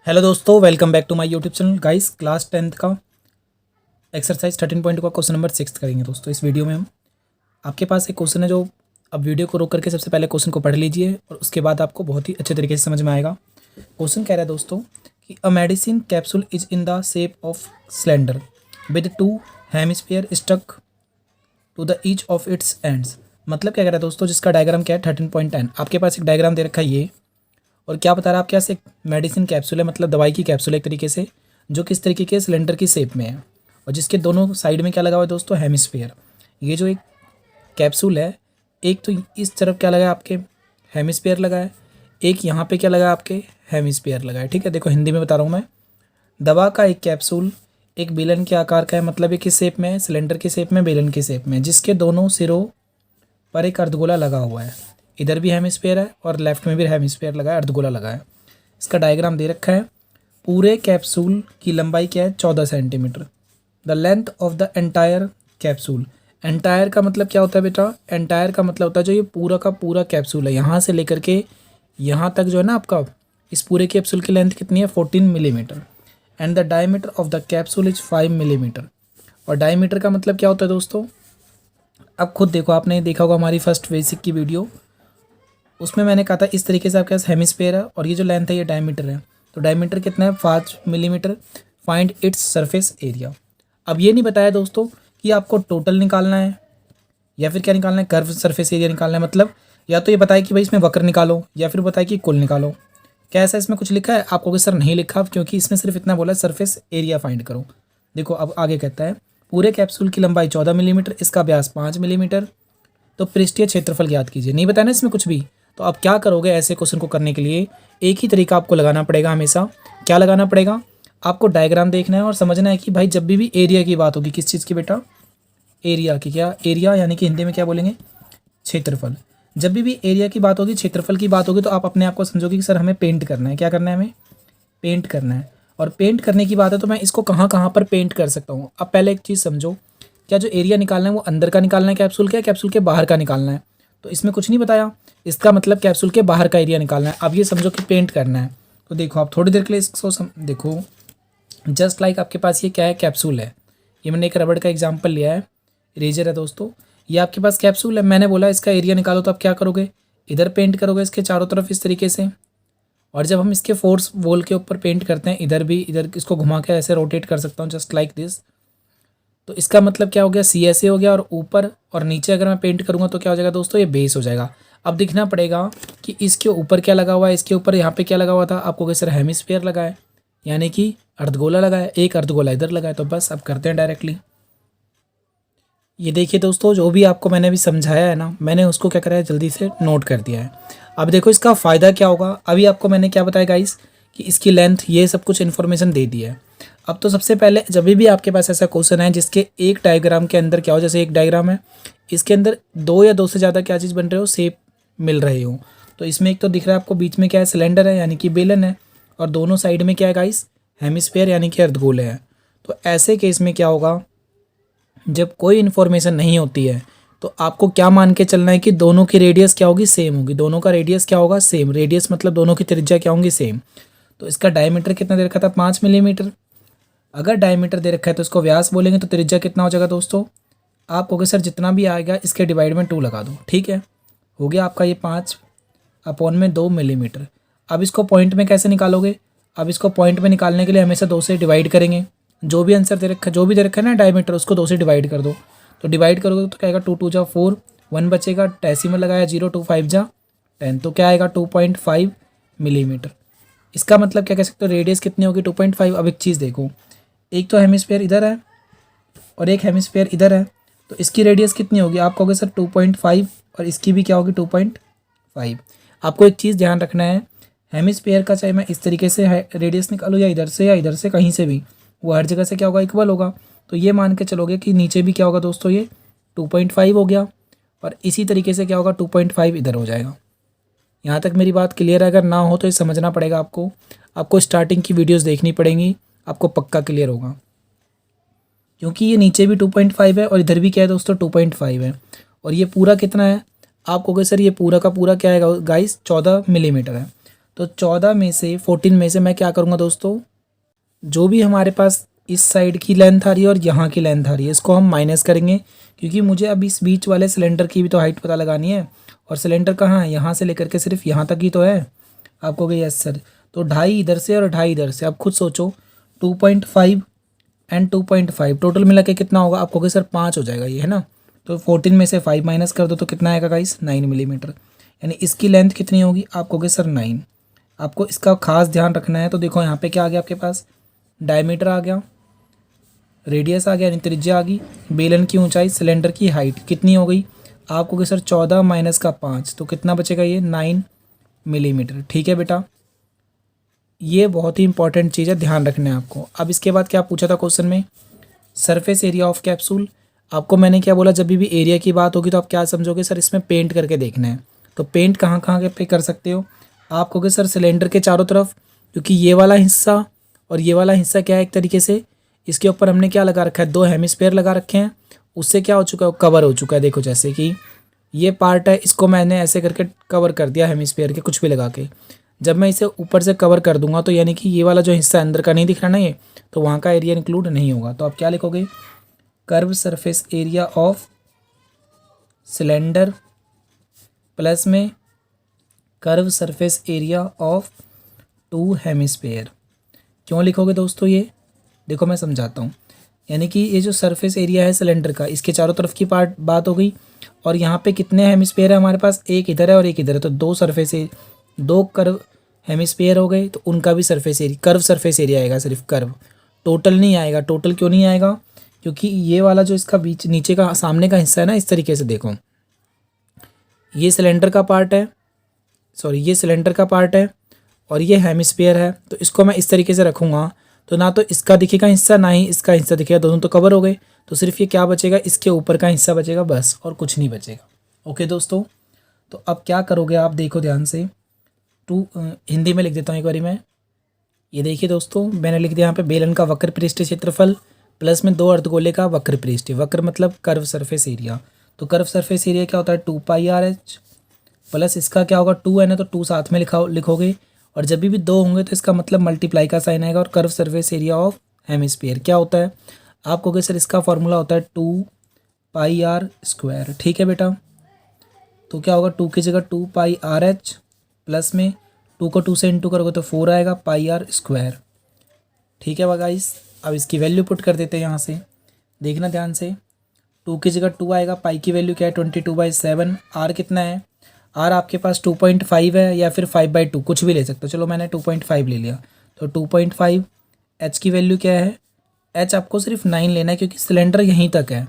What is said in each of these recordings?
Hello दोस्तों, welcome back to my YouTube channel. Guys, class 10th का exercise 13.2 का question number 6 करेंगे। दोस्तों, इस वीडियो में हम आपके पास एक क्वेश्चन है जो अब वीडियो को रोक करके सबसे पहले क्वेश्चन को पढ़ लीजिए और उसके बाद आपको बहुत ही अच्छे तरीके से समझ में आएगा। क्वेश्चन कह रहा है दोस्तों कि a medicine capsule is in the shape of cylinder with 2 hemisphere stuck to the each of its ends. मतलब क्या कह रहा है दोस्तों, जिसका डायग्राम क्या है 13.10। आपके पास एक डायग्राम दे रखा है ये, और क्या बता रहा है आपके पास एक मेडिसिन कैप्सूल है, मतलब दवाई की कैप्सूल है एक तरीके से, जो किस तरीके के सिलेंडर की शेप में है और जिसके दोनों साइड में क्या लगा हुआ है दोस्तों, हेमिस्फीयर। ये जो एक कैप्सूल है, एक तो इस तरफ क्या लगा है आपके, हेमिस्फीयर लगा है, एक यहाँ पे क्या लगा है आपके, हेमिस्फीयर लगा है। ठीक है, देखो हिंदी में बता रहा हूँ मैं। दवा का एक कैप्सूल एक बेलन के आकार का है, मतलब ये किस शेप में है, सिलेंडर की शेप में, बेलन की शेप में, जिसके दोनों सिरों पर एक अर्धगोला लगा हुआ है। इधर भी हेमिस्फीयर है और लेफ्ट में भी हेमिस्फीयर लगा है, अर्धगोला लगा है। इसका डायग्राम दे रखा है। पूरे कैप्सूल की लंबाई क्या है, 14 centimetre. The length of the entire capsule. Entire का मतलब क्या होता है बेटा, एंटायर का मतलब होता है जो ये पूरा का पूरा कैप्सूल है, यहाँ से लेकर के यहाँ तक जो है ना आपका, इस पूरे कैप्सूल की लेंथ कितनी है, 14 millimetre. And the diameter of the capsule is 5 millimetre. और डायमीटर का मतलब क्या होता है दोस्तों, अब खुद देखो, आपने देखा होगा हमारी फर्स्ट बेसिक की वीडियो, उसमें मैंने कहा था इस तरीके से आपके पास हेमिस्फीयर है और ये जो लेंथ है ये डायमीटर है। तो डायमीटर कितना है, 5 millimetre. Find its surface area. अब ये नहीं बताया दोस्तों कि आपको टोटल निकालना है या फिर क्या निकालना है, कर्व सरफेस एरिया निकालना है। मतलब या तो ये बताया कि भाई इसमें वक्र निकालो या फिर बताया कि कुल निकालो। क्या ऐसा इसमें कुछ लिखा है आपको कि सर नहीं लिखा, क्योंकि इसमें सिर्फ इतना बोला सरफेस एरिया फाइंड करो। देखो अब आगे कहता है पूरे कैप्सूल की लंबाई 14 मिलीमीटर, इसका व्यास 5 मिलीमीटर, तो पृष्ठीय क्षेत्रफल ज्ञात कीजिए। नहीं बताया ना इसमें कुछ भी। तो आप क्या करोगे, ऐसे क्वेश्चन को करने के लिए एक ही तरीका आपको लगाना पड़ेगा हमेशा। क्या लगाना पड़ेगा, आपको डायग्राम देखना है और समझना है कि भाई जब भी एरिया की बात होगी, किस चीज़ की बेटा, एरिया की। क्या एरिया यानी कि हिंदी में क्या बोलेंगे, क्षेत्रफल। जब भी एरिया की बात होगी, क्षेत्रफल की बात होगी, तो आप अपने आप को समझोगे कि सर हमें पेंट करना है। क्या करना है, हमें पेंट करना है। और पेंट करने की बात है तो मैं इसको कहाँ कहाँ पर पेंट कर सकता हूँ। अब पहले एक चीज़ समझो, क्या जो एरिया निकालना है वो अंदर का निकालना है कैप्सूल के, कैप्सूल के बाहर का निकालना है। तो इसमें कुछ नहीं बताया, इसका मतलब कैप्सूल के बाहर का एरिया निकालना है। अब ये समझो कि पेंट करना है, तो देखो आप थोड़ी देर के लिए इसको देखो, जस्ट लाइक आपके पास ये क्या है, कैप्सूल है। ये मैंने एक रबड़ का एग्जाम्पल लिया है, इरेजर है दोस्तों। ये आपके पास कैप्सूल है, मैंने बोला इसका एरिया निकालो, तो आप क्या करोगे, इधर पेंट करोगे इसके चारों तरफ इस तरीके से। और जब हम इसके फोर्स वॉल के ऊपर पेंट करते हैं, इधर भी, इधर इसको घुमा के ऐसे रोटेट कर सकता हूँ जस्ट लाइक दिस। तो इसका मतलब क्या हो गया, सी ऐसे हो गया, और ऊपर और नीचे अगर मैं पेंट करूँगा तो क्या हो जाएगा दोस्तों, ये बेस हो जाएगा। अब दिखना पड़ेगा कि इसके ऊपर क्या लगा हुआ है, इसके ऊपर यहाँ पे क्या लगा हुआ था, आपको कैसे सर हेमिस्फीयर लगा है, यानी कि अर्धगोला लगा है, एक अर्धगोला इधर लगा है। तो बस अब करते हैं डायरेक्टली। ये देखिए दोस्तों, जो भी आपको मैंने अभी समझाया है ना, मैंने उसको क्या करा है, जल्दी से नोट कर दिया है। अब देखो इसका फ़ायदा क्या होगा। अभी आपको मैंने क्या बताया गाइस, कि इसकी लेंथ, ये सब कुछ इन्फॉर्मेशन दे दी है। अब तो सबसे पहले जब भी आपके पास ऐसा क्वेश्चन है जिसके एक डायग्राम के अंदर क्या हो, जैसे एक डायग्राम है, इसके अंदर 2 या 2 से ज़्यादा क्या चीज़ बन रहे हो, शेप मिल रहे हो। तो इसमें एक तो दिख रहा है आपको बीच में क्या है, सिलेंडर है यानी कि बेलन है, और दोनों साइड में क्या है गाइस, हेमिस्फीयर यानी कि अर्धगोले हैं। तो ऐसे केस में क्या होगा, जब कोई इन्फॉर्मेशन नहीं होती है तो आपको क्या मान के चलना है कि दोनों की रेडियस क्या होगी, सेम होगी। दोनों का रेडियस क्या होगा, सेम। रेडियस मतलब दोनों की त्रिज्या क्या होंगी, सेम। तो इसका डायमीटर कितना दे रखा था, 5 मिलीमीटर। अगर डायमीटर दे रखा है तो इसको व्यास बोलेंगे, तो त्रिज्या कितना हो जाएगा दोस्तों, आप कहोगे सर जितना भी आएगा इसके डिवाइड में 2 लगा दो। ठीक है, हो गया आपका ये 5/2 मिलीमीटर। अब इसको पॉइंट में कैसे निकालोगे, अब इसको पॉइंट में निकालने के लिए हमेशा 2 से डिवाइड करेंगे। जो भी आंसर दे रखा है, जो भी दे रखा है ना डायमीटर, उसको 2 से डिवाइड कर दो। तो डिवाइड करोगे तो क्या आएगा, 2 2 जा 4, 1 बचेगा, डेसिमल लगाया 0, 2 5 जा 10, तो क्या आएगा 2.5 मिलीमीटर। इसका मतलब क्या कह सकते हो, रेडियस कितनी होगी, 2.5। अब एक चीज़ देखो, एक तो हेमिस्फीयर इधर है और एक हेमिस्फीयर इधर है, तो इसकी रेडियस कितनी होगी, आप कहोगे सर 2.5, और इसकी भी क्या होगी 2.5। आपको एक चीज़ ध्यान रखना है, हेमिस्फीयर का चाहे मैं इस तरीके से रेडियस निकालूँ या इधर से कहीं से भी, वो हर जगह से क्या होगा, इक्वल होगा। तो ये मान के चलोगे कि नीचे भी क्या होगा दोस्तों, ये 2.5 हो गया, और इसी तरीके से क्या होगा 2.5 इधर हो जाएगा। यहाँ तक मेरी बात क्लियर है। अगर ना हो तो ये समझना पड़ेगा आपको स्टार्टिंग की वीडियोस देखनी पड़ेंगी, आपको पक्का क्लियर होगा। क्योंकि ये नीचे भी 2.5 है और इधर भी क्या है दोस्तों, 2.5 है, और ये पूरा कितना है, आप कहोगे सर ये पूरा का पूरा क्या है गाइस, 14 मिलीमीटर है। तो 14 में से 14 में से मैं क्या करूँगा दोस्तों, जो भी हमारे पास इस साइड की लेंथ आ रही है और यहाँ की लेंथ आ रही है इसको हम माइनस करेंगे, क्योंकि मुझे अब इस बीच वाले सिलेंडर की भी तो हाइट पता लगानी है। और सिलेंडर कहाँ है, यहाँ से लेकर के सिर्फ यहाँ तक ही तो है। आप कहोगे यस सर, तो 2.5 इधर से और 2.5 इधर से। अब खुद सोचो 2.5 एंड 2.5 टोटल मिला के कितना होगा। आप कहोगे सर 5 हो जाएगा ये, है ना। तो 14 में से 5 माइनस कर दो तो कितना आएगा गाइस, 9 मिलीमीटर। यानी इसकी लेंथ कितनी होगी, आप कहोगे सर 9। आपको इसका खास ध्यान रखना है। तो देखो यहाँ पे क्या आ गया आपके पास, डायमीटर आ गया, रेडियस आ गया यानी त्रिज्या आ गई, बेलन की ऊंचाई, सिलेंडर की हाइट कितनी हो गई। आप कहोगे सर 14 माइनस का 5 तो कितना बचेगा, ये 9 मिलीमीटर। ठीक है बेटा, ये बहुत ही इंपॉर्टेंट चीज़ है, ध्यान रखना है आपको। अब इसके बाद क्या पूछा था क्वेश्चन में, सरफेस एरिया ऑफ कैप्सूल। आपको मैंने क्या बोला, जब भी एरिया की बात होगी तो आप क्या समझोगे, सर इसमें पेंट करके देखना है। तो पेंट कहाँ कहाँ पे कर सकते हो, आप कहोगे सर सिलेंडर के चारों तरफ, क्योंकि ये वाला हिस्सा और ये वाला हिस्सा क्या है, एक तरीके से इसके ऊपर हमने क्या लगा रखा है, 2 हेमिस्फीयर लगा रखे हैं। उससे क्या हो चुका है, कवर हो चुका है। देखो जैसे कि ये पार्ट है, इसको मैंने ऐसे करके कवर कर दिया हेमिस्फीयर के, कुछ भी लगा के। जब मैं इसे ऊपर से कवर कर दूंगा तो यानी कि ये वाला जो हिस्सा अंदर का नहीं दिख रहा ना, ये तो वहाँ का एरिया इंक्लूड नहीं होगा। तो आप क्या लिखोगे, curve surface area of cylinder plus में curve surface area of 2 hemisphere. क्यों लिखोगे दोस्तों ये, देखो मैं समझाता हूँ। यानी कि ये जो सरफेस एरिया है सिलेंडर का, इसके चारों तरफ की पार्ट बात हो गई। और यहाँ पे कितने हेमिस्फीयर है हमारे पास, एक इधर है और एक इधर है, तो 2 कर्व हेमिस्फीयर हो गए। तो उनका भी surface area, curve surface area आएगा, सिर्फ कर्व, टोटल नहीं आएगा। टोटल क्यों नहीं आएगा, क्योंकि ये वाला जो इसका बीच नीचे का सामने का हिस्सा है ना, इस तरीके से देखो, ये सिलेंडर का पार्ट है, सॉरी ये सिलेंडर का पार्ट है और ये हेमिस्फीयर है। तो इसको मैं इस तरीके से रखूँगा तो ना तो इसका दिखेगा हिस्सा ना ही इसका हिस्सा दिखेगा, दोनों तो कवर हो गए। तो सिर्फ ये क्या बचेगा, इसके ऊपर का हिस्सा बचेगा बस, और कुछ नहीं बचेगा। ओके दोस्तों, तो अब क्या करोगे आप, देखो ध्यान से। हिंदी में लिख देता हूँ एक बारी मैं। ये देखिए दोस्तों, मैंने लिख दिया यहाँ पे, बेलन का वक्र पृष्ठ क्षेत्रफल प्लस में 2 अर्धगोले का वक्र पृष्ठ। वक्र मतलब कर्व सरफेस एरिया। तो कर्व सरफेस एरिया क्या होता है, 2πr/h प्लस इसका क्या होगा, 2 है ना, तो 2 साथ में लिखोगे। और जब भी 2 होंगे तो इसका मतलब मल्टीप्लाई का साइन आएगा। और curve surface area of hemisphere क्या होता है, आप कहोगे सर इसका फॉर्मूला होता है 2πr²। ठीक है बेटा, तो क्या होगा, 2 की जगह 2πr/h प्लस में 2 को 2 से इंटू करोगे तो 4 आएगा πr²। ठीक है गाइस, अब इसकी वैल्यू पुट कर देते हैं यहाँ से, देखना ध्यान से। 2 की जगह 2 आएगा, पाई की वैल्यू क्या है 22/7। आर कितना है, आर आपके पास 2.5 है या फिर 5/2 कुछ भी ले सकते हो। चलो मैंने 2.5 ले लिया, तो 2.5। एच की वैल्यू क्या है, एच आपको सिर्फ 9 लेना है, क्योंकि सिलेंडर यहीं तक है,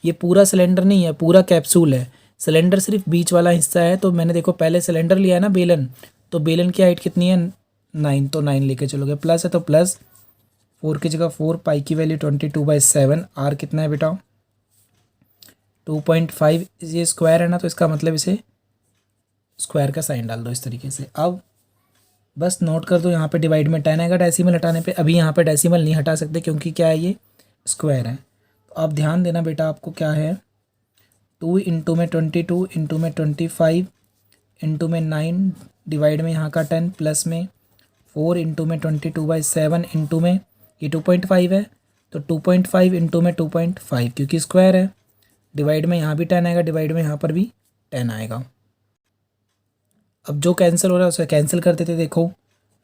ये पूरा सिलेंडर नहीं है, पूरा कैप्सूल है। सिलेंडर सिर्फ बीच वाला हिस्सा है। तो मैंने देखो पहले सिलेंडर लिया है ना बेलन, तो बेलन की हाइट कितनी है 9, तो 9 लेके चलोगे। प्लस है तो प्लस, 4 की जगह 4, पाई की वैल्यू 22/7। आर कितना है बेटा 2.5, ये स्क्वायर है ना, तो इसका मतलब इसे स्क्वायर का साइन डाल दो इस तरीके से। अब बस नोट कर दो, यहाँ पे डिवाइड में 10 आएगा डेसिमल हटाने पे। अभी यहाँ पे डेसिमल नहीं हटा सकते क्योंकि क्या है, ये स्क्वायर है। तो आप ध्यान देना बेटा, आपको क्या है 2 इंटू में 22 इंटू में 25 इंटू में 9 डिवाइड में यहाँ का 10 प्लस में 4 इंटू में 22/7 इंटू में ये 2.5 है, तो 2.5 इंटू में 2.5 क्योंकि स्क्वायर है। डिवाइड में यहाँ भी 10 आएगा, डिवाइड में यहाँ पर भी 10 आएगा। अब जो कैंसिल हो रहा है उसे कैंसिल कर देते। देखो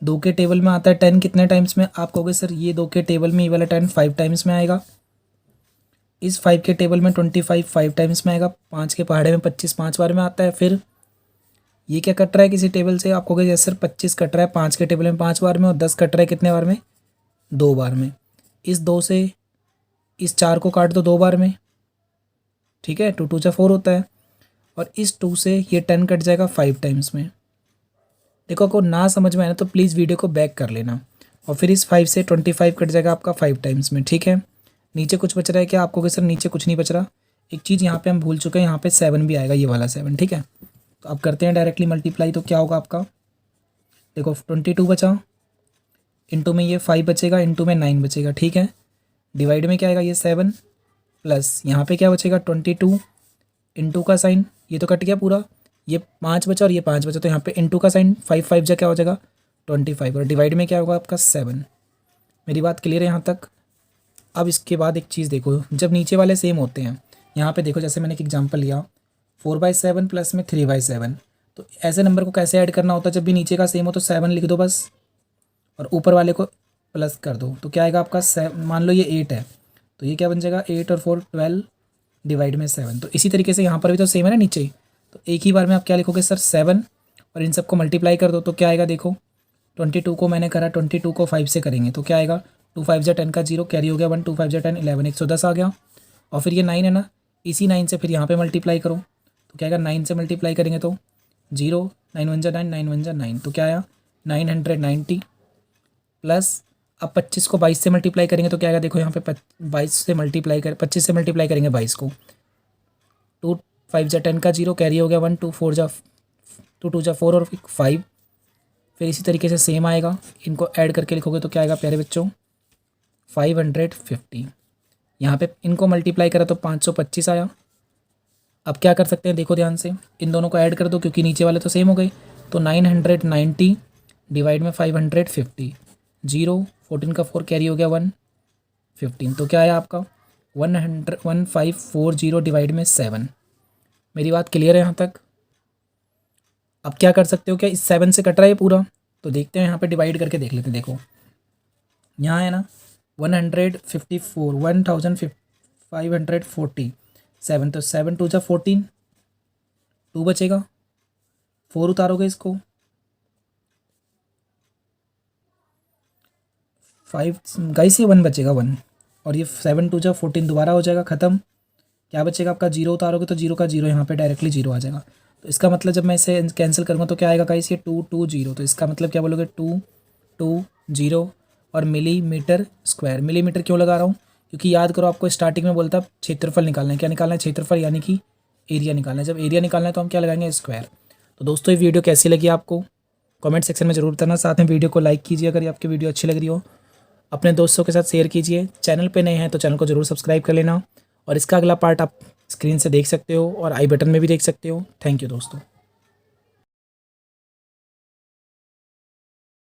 2 के टेबल में आता है 10 कितने टाइम्स में, आप कहोगे सर ये 2 के टेबल में ये वाला 10 5 टाइम्स में आएगा। इस 5 के टेबल में 25 5 टाइम्स में आएगा। 5 के पहाड़े में 25 5 बार में आता है। फिर ये क्या कट रहा है किसी टेबल से, आप कहोगे जैसे सर 25 कट रहा है 5 के टेबल में 5 बार में, और 10 कट रहा है कितने बार में 2 बार में। इस 2 से इस 4 को काट दो 2 बार में, ठीक है, 2 2 जा 4 होता है। और इस 2 से ये 10 कट जाएगा 5 टाइम्स में। देखो आपको ना समझ में आए ना तो प्लीज़ वीडियो को बैक कर लेना। और फिर इस 5 से 25 कट जाएगा आपका 5 टाइम्स में, ठीक है। नीचे कुछ बच रहा है क्या, आपको कि सर नीचे कुछ नहीं बच रहा। एक चीज़ यहाँ पे हम भूल चुके हैं, यहाँ पे 7 भी आएगा, ये वाला 7, ठीक है। तो आप करते हैं डायरेक्टली मल्टीप्लाई, तो क्या होगा आपका, देखो 22 बचा, इंटू में ये 5 बचेगा, इंटू में 9 बचेगा, ठीक है। डिवाइड में क्या आएगा ये 7 प्लस यहाँ पे क्या बचेगा 22 इंटू का साइन, ये तो कट गया पूरा, ये 5 बचा और ये 5 बचा, तो यहाँ पे इंटू का साइन 5 5 जा क्या हो जाएगा 25 और डिवाइड में क्या होगा आपका 7। मेरी बात क्लियर है यहाँ तक। अब इसके बाद एक चीज़ देखो, जब नीचे वाले सेम होते हैं, यहाँ पे देखो जैसे मैंने एक एग्जांपल लिया 4/7 प्लस में 3/7, तो ऐसे नंबर को कैसे ऐड करना होता है, जब भी नीचे का सेम हो तो 7 लिख दो बस और ऊपर वाले को प्लस कर दो, तो क्या आएगा आपका मान लो ये 8 है तो ये क्या बन जाएगा 8 और 4 12 डिवाइड में 7। तो इसी तरीके से यहाँ पर भी तो सेम है ना नीचे, तो एक ही बार में आप क्या लिखोगे सर 7 और इन सबको मल्टीप्लाई कर दो, तो क्या आएगा देखो 22 को मैंने करा 22 को 5 से करेंगे तो क्या आएगा 2 5 जा 10 का 0 कैरी हो गया 1 2 5 जा 10 11 110 आ गया। और फिर ये 9 है ना, इसी 9 से फिर यहाँ पे मल्टीप्लाई करो तो क्या आएगा 9 से मल्टीप्लाई करेंगे तो 0 9 1 जा 9 9 1 जा 9, तो क्या आया 990 प्लस अब 25 को 22 से मल्टीप्लाई करेंगे तो क्या आएगा देखो यहाँ पे 22 से मल्टीप्लाई कर 25 से मल्टीप्लाई करेंगे 22 को 2 5 जा 10 का 0 कैरी हो गया 1 2 4 जा 2 2 जा 4 और 5। फिर इसी तरीके से सेम आएगा, इनको ऐड करके लिखोगे तो क्या आएगा प्यारे बच्चों 550। यहाँ पे इनको मल्टीप्लाई करा तो 525 आया। अब क्या कर सकते हैं देखो ध्यान से, इन दोनों को ऐड कर दो क्योंकि नीचे वाले तो सेम हो गए, तो 990 डिवाइड में 550 0 14 का 4 कैरी हो गया 1 15, तो क्या आया आपका 1540 डिवाइड में 7। मेरी बात क्लियर है यहाँ तक। अब क्या कर सकते हो, क्या इस 7 से कट रहा है पूरा, तो देखते हैं यहाँ पे डिवाइड करके देख लेते हैं। देखो यहाँ है ना 154 1547, तो 7 2 जा 14 2 बचेगा 4 उतारोगे इसको 5 गाइस ये 1 बचेगा 1 और ये 7 2 जा 14 दोबारा हो जाएगा ख़त्म। क्या बचेगा आपका 0 उतारोगे तो 0 का 0 यहाँ पे डायरेक्टली 0 आ जाएगा। तो इसका मतलब जब मैं इसे कैंसिल करूँगा तो क्या आएगा गाइस ये 2 2 0, तो इसका मतलब क्या बोलोगे 2 2 0 और मिलीमीटर स्क्वायर। मिलीमीटर क्यों लगा रहा हूँ, क्योंकि याद करो आपको स्टार्टिंग में बोलता क्षेत्रफल निकालना है। क्या निकालना है क्षेत्रफल, यानी कि एरिया निकालना है। जब एरिया निकालना है तो हम क्या लगाएंगे स्क्वायर। तो दोस्तों ये वीडियो कैसी लगी आपको कमेंट सेक्शन में ज़रूर बताना, साथ में वीडियो को लाइक कीजिए अगर आपकी वीडियो अच्छी लग रही हो, अपने दोस्तों के साथ शेयर कीजिए। चैनल पे नए हैं तो चैनल को ज़रूर सब्सक्राइब कर लेना और इसका अगला पार्ट आप स्क्रीन से देख सकते हो और आई बटन में भी देख सकते हो। थैंक यू दोस्तों।